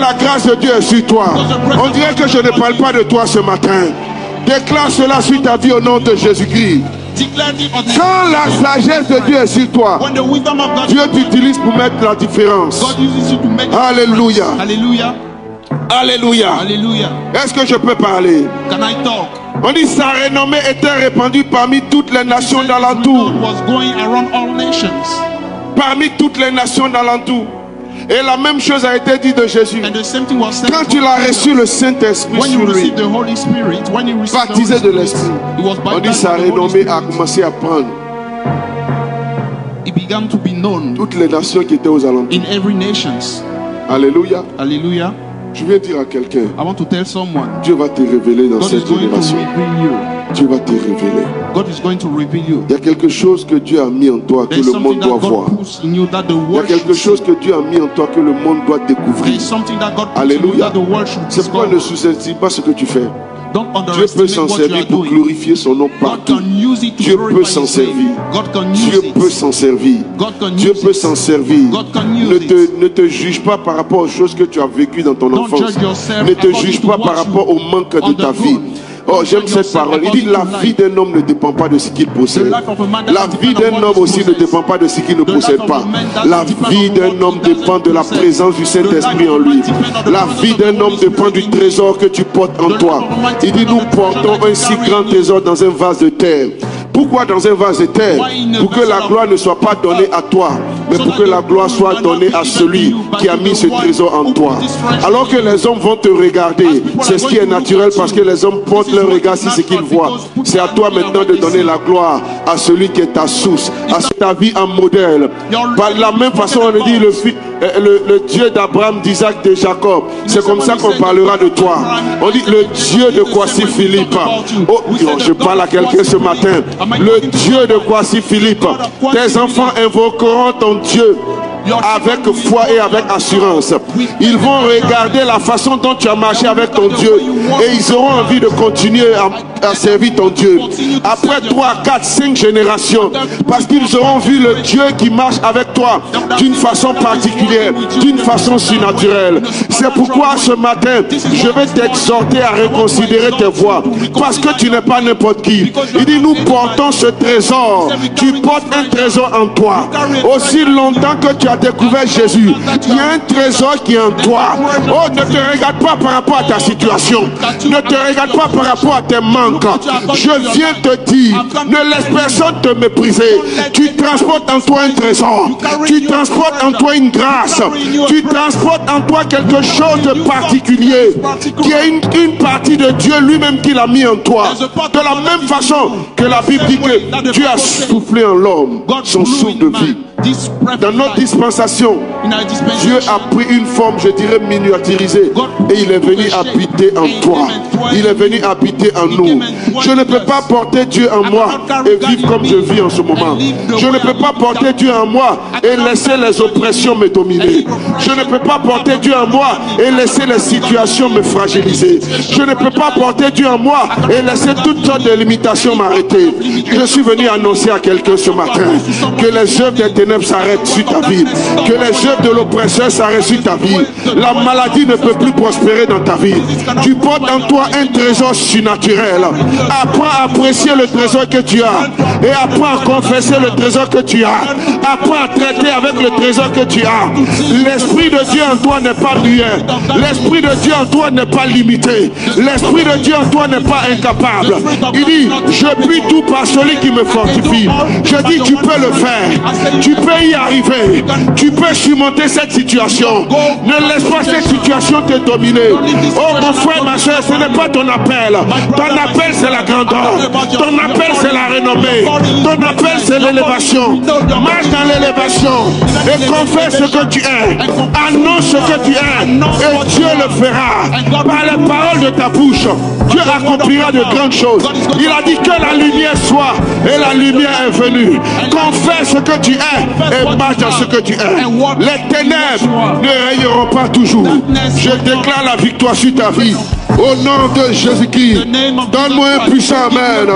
la grâce de Dieu est sur toi. On dirait que je ne parle pas de toi ce matin. Déclare cela sur ta vie au nom de Jésus-Christ. Quand la sagesse de Dieu est sur toi, Dieu t'utilise pour mettre la différence. Alléluia. Alléluia. Est-ce que je peux parler? On dit sa renommée était répandue parmi toutes les nations d'alentour. Parmi toutes les nations d'alentour. Et la même chose a été dit de Jésus. Quand il a reçu le Saint-Esprit sur lui, baptisé de l'Esprit, on dit sa renommée a commencé à prendre. Toutes les nations qui étaient aux alentours. Alléluia. Alléluia. Je viens dire à quelqu'un, Dieu va te révéler dans cette génération. Dieu va te révéler. Il y a quelque chose que Dieu a mis en toi que le monde doit voir. Il y a quelque chose que Dieu a mis en toi que le monde doit découvrir. Alléluia. C'est pourquoi ne sous-estime pas ce que tu fais. Dieu peut s'en servir pour glorifier son nom partout. Dieu peut s'en servir. Dieu peut s'en servir. Dieu peut s'en servir. Ne te juge pas par rapport aux choses que tu as vécues dans ton enfance. Ne te juge pas par rapport au manque de ta vie. Oh, j'aime cette parole. Il dit la vie d'un homme ne dépend pas de ce qu'il possède. La vie d'un homme aussi ne dépend pas de ce qu'il ne possède pas. La vie d'un homme dépend de la présence du Saint-Esprit en lui. La vie d'un homme dépend du trésor que tu portes en toi. Il dit nous portons un si grand trésor dans un vase de terre. Pourquoi dans un vase de terre? Pour que la gloire ne soit pas donnée à toi, mais pour que la gloire soit donnée à celui qui a mis ce trésor en toi. Alors que les hommes vont te regarder, c'est ce qui est naturel parce que les hommes portent leur regard sur ce qu'ils voient. C'est à toi maintenant de donner la gloire à celui qui est ta source, à ta vie en modèle. Par la même façon, on dit le Dieu d'Abraham, d'Isaac, de Jacob. C'est comme ça qu'on parlera de toi. On dit le Dieu de Kwasi Philippe. Oh, je parle à quelqu'un ce matin. Le Dieu de Kwasi Philippe. Tes enfants invoqueront ton Dieu avec foi et avec assurance. Ils vont regarder la façon dont tu as marché avec ton Dieu et ils auront envie de continuer à servir ton Dieu. Après 3, 4, 5 générations, parce qu'ils auront vu le Dieu qui marche avec toi d'une façon particulière, d'une façon surnaturelle. C'est pourquoi ce matin, je vais t'exhorter à reconsidérer tes voies, parce que tu n'es pas n'importe qui. Il dit nous portons ce trésor. Tu portes un trésor en toi. Aussi longtemps que tu as découvert Jésus, il y a un trésor qui est en toi. Oh, ne te regarde pas par rapport à ta situation. Ne te regarde pas par rapport à tes manques. Je viens te dire, ne laisse personne te mépriser. Tu transportes en toi un trésor. Tu transportes en toi une grâce. Tu transportes en toi quelque chose de particulier, qui est une partie de Dieu lui-même qui l'a mis en toi. De la même façon que la Bible dit que Dieu a soufflé en l'homme son souffle de vie. Dans notre dispensation, Dieu a pris une forme, je dirais, miniaturisée, et il est venu habiter en toi. Il est venu habiter en nous. Je ne peux pas porter Dieu en moi et vivre comme je vis en ce moment. Je ne peux pas porter Dieu en moi et laisser les oppressions me dominer. Je ne peux pas porter Dieu en moi et laisser les situations me fragiliser. Je ne peux pas porter Dieu en moi et laisser toutes sortes de limitations m'arrêter. Je suis venu annoncer à quelqu'un ce matin que les œuvres des ténèbres s'arrêtent sur ta vie, que les œuvres de l'oppresseur s'arrêtent sur ta vie. La maladie ne peut plus prospérer dans ta vie. Tu portes en toi un trésor surnaturel. Apprends à apprécier le trésor que tu as et apprends à confesser le trésor que tu as. Apprends à traiter avec le trésor que tu as. L'Esprit de Dieu en toi n'est pas muet. L'Esprit de Dieu en toi n'est pas limité. L'Esprit de Dieu en toi n'est pas incapable. Il dit, je puis tout par celui qui me fortifie. Je dis, tu peux le faire. Tu peux y arriver. Tu peux surmonter cette situation. Ne laisse pas cette situation te dominer. Oh mon frère, ma soeur, ce n'est pas ton appel. Ton appel c'est la grandeur. Ton appel c'est la renommée. Ton appel c'est l'élévation. Marche dans l'élévation et confesse ce que tu es. Annonce ce que tu es. Et Dieu le fera. Par les paroles de ta bouche, Dieu accomplira de grandes choses. Il a dit que la lumière soit et la lumière est venue. Confesse ce que tu es et marche dans ce que tu es. Les ténèbres ne rayeront pas toujours. Je déclare la victoire sur ta vie. Au nom de Jésus-Christ, donne-moi un puissant amen.